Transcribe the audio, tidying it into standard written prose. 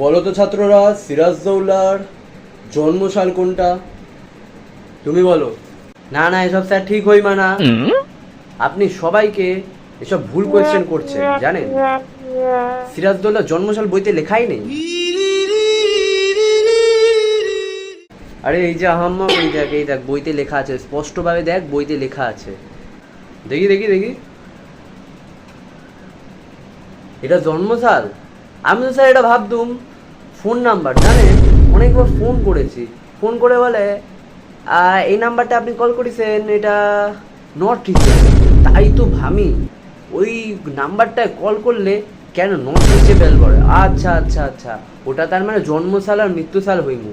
বলো তো ছাত্ররা, সিরাজদৌল্লার জন্মসাল কোনটা? তুমি বলো। না না, এসব স্যার ঠিক হইমা না। আপনি সবাইকে এসব ভুল কোয়েশ্চেন করছেন জানেন। সিরাজদৌল্লার জন্মসাল বইতে লেখাই নেই। আরে এই যে আহাম্মা, এই দেখ বইতে লেখা আছে, স্পষ্টভাবে দেখ বইতে লেখা আছে। দেখি দেখি দেখি, এটা জন্মসাল? আমি তো স্যার এটা ভাবতুম ফোন নাম্বার, জানেন অনেকবার ফোন করেছি, ফোন করে বলে এই নাম্বারটা আপনি কল করেছেন, এটা নট রিচেবল। তাই তো ভাবি ওই নাম্বারটায় কল করলে কেন নট রিচেবল বলে। আচ্ছা আচ্ছা আচ্ছা, ওটা তার মানে জন্মসাল আর মৃত্যুসাল হইমু।